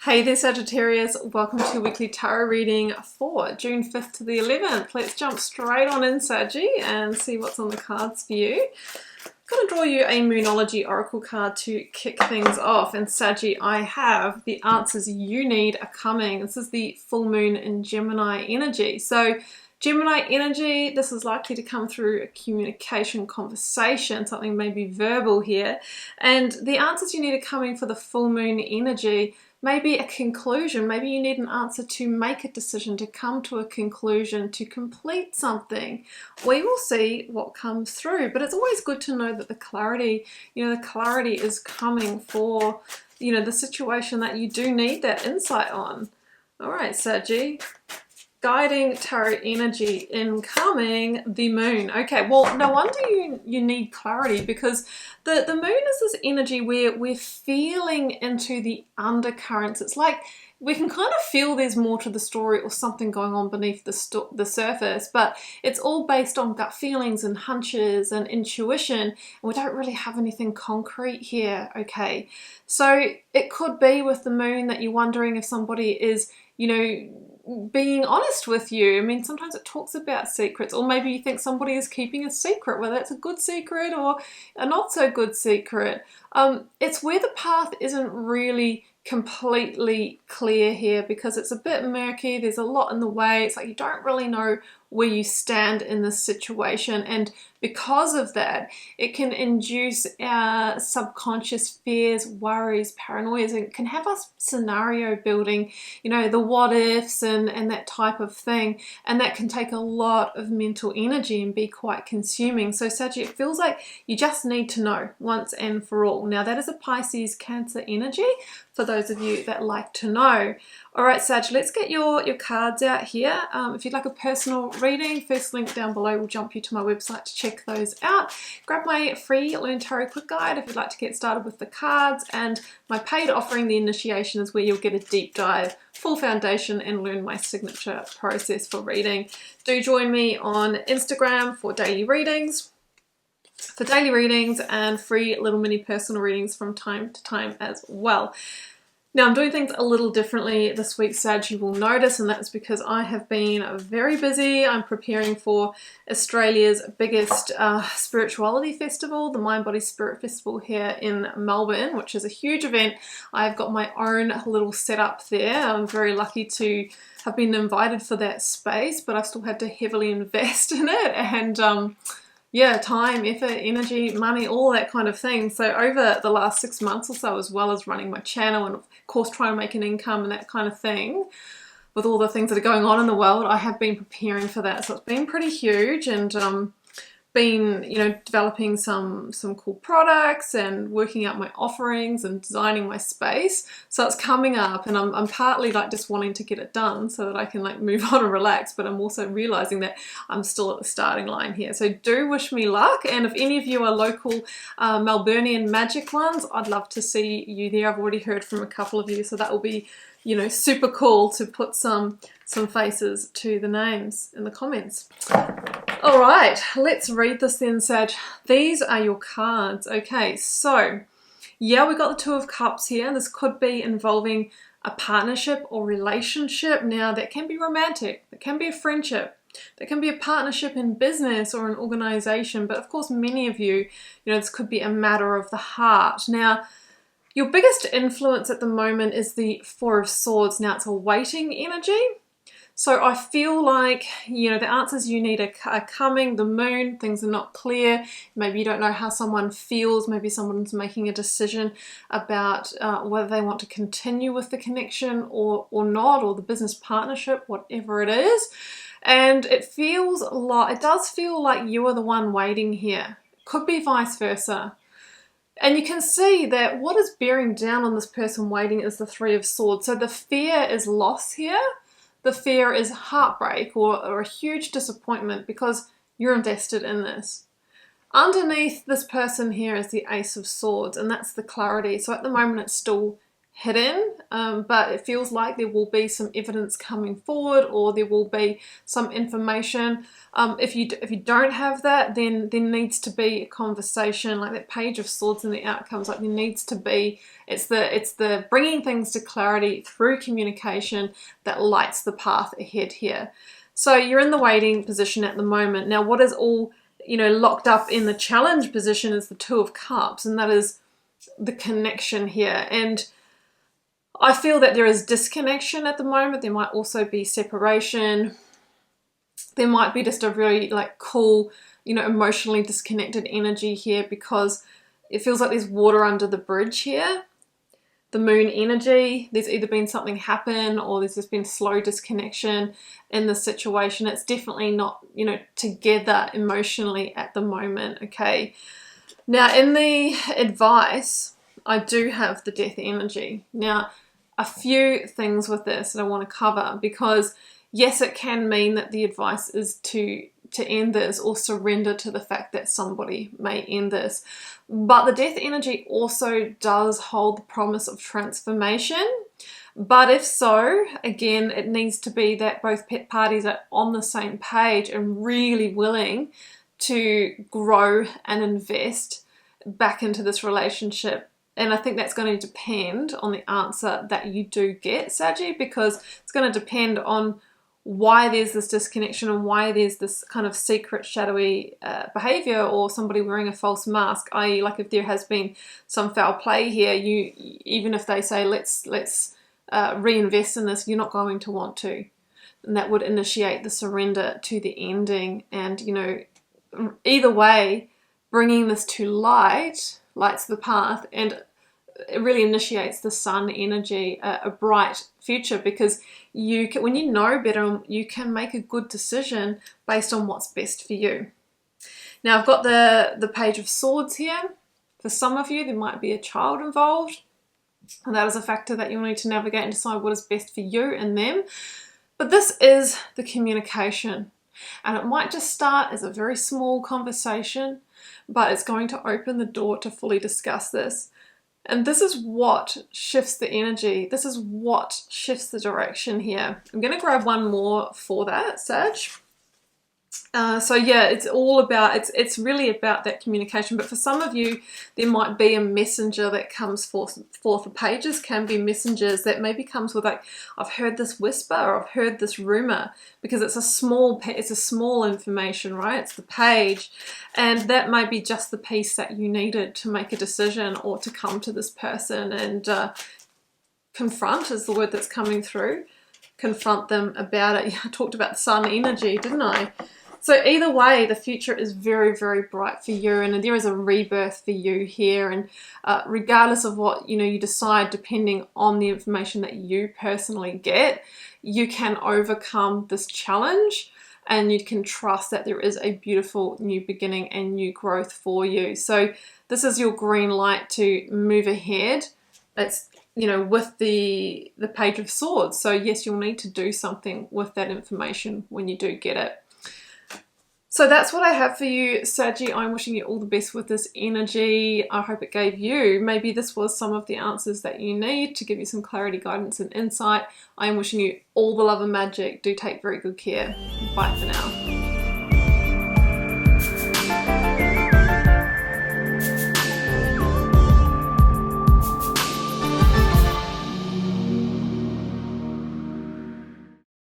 Hey there Sagittarius, welcome to weekly tarot reading for June 5th to the 11th. Let's jump straight on in, Saggy, and see what's on the cards for you. I'm going to draw you a Moonology Oracle card to kick things off. And Saggy, I have the answers you need are coming. This is the full moon in Gemini energy. So Gemini energy, this is likely to come through a communication conversation, something maybe verbal here. And the answers you need are coming for the full moon energy. Maybe a conclusion, maybe you need an answer to make a decision, to come to a conclusion, to complete something. We will see what comes through, but it's always good to know that the clarity is coming for, the situation that you do need that insight on. All right, Saggy. Guiding tarot energy incoming, the moon. Okay, well, no wonder you need clarity, because the moon is this energy where we're feeling into the undercurrents. It's like we can kind of feel there's more to the story or something going on beneath the surface, but it's all based on gut feelings and hunches and intuition, and we don't really have anything concrete here, okay? So it could be with the moon that you're wondering if somebody is, being honest with you. I mean, sometimes it talks about secrets, or maybe you think somebody is keeping a secret, whether it's a good secret or a not so good secret. It's where the path isn't really completely clear here, because it's a bit murky. There's a lot in the way. It's like you don't really know where you stand in this situation, and because of that, it can induce our subconscious fears, worries, paranoias, and it can have us scenario building, the what ifs and that type of thing, and that can take a lot of mental energy and be quite consuming. So Saggy, it feels like you just need to know once and for all. Now that is a Pisces Cancer energy for those of you that like to know. All right, Sag, let's get your cards out here. If you'd like a personal reading, first link down below will jump you to my website to check those out. Grab my free Learn Tarot Quick Guide if you'd like to get started with the cards, and my paid offering, the Initiation, is where you'll get a deep dive, full foundation, and learn my signature process for reading. Do join me on Instagram for daily readings. And free little mini personal readings from time to time as well. Now I'm doing things a little differently this week, Sag, you will notice, and that's because I have been very busy. I'm preparing for Australia's biggest spirituality festival, the Mind Body Spirit Festival here in Melbourne, which is a huge event. I've got my own little setup there. I'm very lucky to have been invited for that space, but I've still had to heavily invest in it, and yeah, time, effort, energy, money, all that kind of thing. So over the last 6 months or so, as well as running my channel and of course trying to make an income and that kind of thing, with all the things that are going on in the world, I have been preparing for that. So it's been pretty huge, and been, developing some cool products and working out my offerings and designing my space. So it's coming up, and I'm partly like just wanting to get it done so that I can like move on and relax, but I'm also realizing that I'm still at the starting line here. So do wish me luck, and if any of you are local Melburnian Magick ones, I'd love to see you there. I've already heard from a couple of you, so that will be, super cool to put some faces to the names in the comments. All right, let's read this then, Sag. These are your cards. Okay, so yeah, we got the Two of Cups here. This could be involving a partnership or relationship. Now that can be romantic, that can be a friendship, that can be a partnership in business or an organization, but of course many of you, this could be a matter of the heart. Now, your biggest influence at the moment is the Four of Swords. Now it's a waiting energy. So I feel like, the answers you need are coming. The moon, things are not clear. Maybe you don't know how someone feels. Maybe someone's making a decision about whether they want to continue with the connection or not, or the business partnership, whatever it is. And it does feel like you are the one waiting here. Could be vice versa. And you can see that what is bearing down on this person waiting is the Three of Swords. So the fear is loss here. The fear is heartbreak or a huge disappointment because you're invested in this. Underneath this person here is the Ace of Swords, and that's the clarity. So at the moment it's still hidden, but it feels like there will be some evidence coming forward, or there will be some information. If you don't have that, then there needs to be a conversation, like that Page of Swords and the outcomes. Like there needs to be, it's the bringing things to clarity through communication that lights the path ahead here. So you're in the waiting position at the moment. Now, what is all, you know, locked up in the challenge position is the Two of Cups, and that is the connection here. And I feel that there is disconnection at the moment. There might also be separation. There might be just a really like cool, you know, emotionally disconnected energy here, because it feels like there's water under the bridge here. The moon energy, there's either been something happen, or there's just been slow disconnection in the situation. It's definitely not, you know, together emotionally at the moment, okay? Now, in the advice, I do have the Death energy. Now, a few things with this that I want to cover, because yes, it can mean that the advice is to end this, or surrender to the fact that somebody may end this. But the Death energy also does hold the promise of transformation. But if so, again, it needs to be that both parties are on the same page and really willing to grow and invest back into this relationship. And I think that's going to depend on the answer that you do get, Saggy, because it's going to depend on why there's this disconnection and why there's this kind of secret, shadowy behavior, or somebody wearing a false mask, i.e. like if there has been some foul play here, even if they say, let's reinvest in this, you're not going to want to. And that would initiate the surrender to the ending. And, you know, either way, bringing this to light lights the path, and it really initiates the sun energy, a bright future, because you can, when you know better, you can make a good decision based on what's best for you. Now, I've got the Page of Swords here. For some of you, there might be a child involved, and that is a factor that you'll need to navigate and decide what is best for you and them. But this is the communication, and it might just start as a very small conversation, but it's going to open the door to fully discuss this. And this is what shifts the energy. This is what shifts the direction here. I'm going to grab one more for that, Sag. So yeah, it's all about, it's really about that communication. But for some of you, there might be a messenger that comes forth. The pages can be messengers that maybe comes with like, I've heard this whisper, or I've heard this rumor, because it's a small information, right? It's the page, and that might be just the piece that you needed to make a decision, or to come to this person and confront is the word that's coming through. Confront them about it. Yeah, I talked about the sun energy, didn't I? So either way, the future is very, very bright for you, and there is a rebirth for you here. And regardless of what you decide, depending on the information that you personally get, you can overcome this challenge, and you can trust that there is a beautiful new beginning and new growth for you. So this is your green light to move ahead. It's with the Page of Swords. So yes, you'll need to do something with that information when you do get it. So that's what I have for you, Saggy. I'm wishing you all the best with this energy. I hope it gave you, maybe this was some of the answers that you need to give you some clarity, guidance, and insight. I am wishing you all the love and magic. Do take very good care. Bye for now.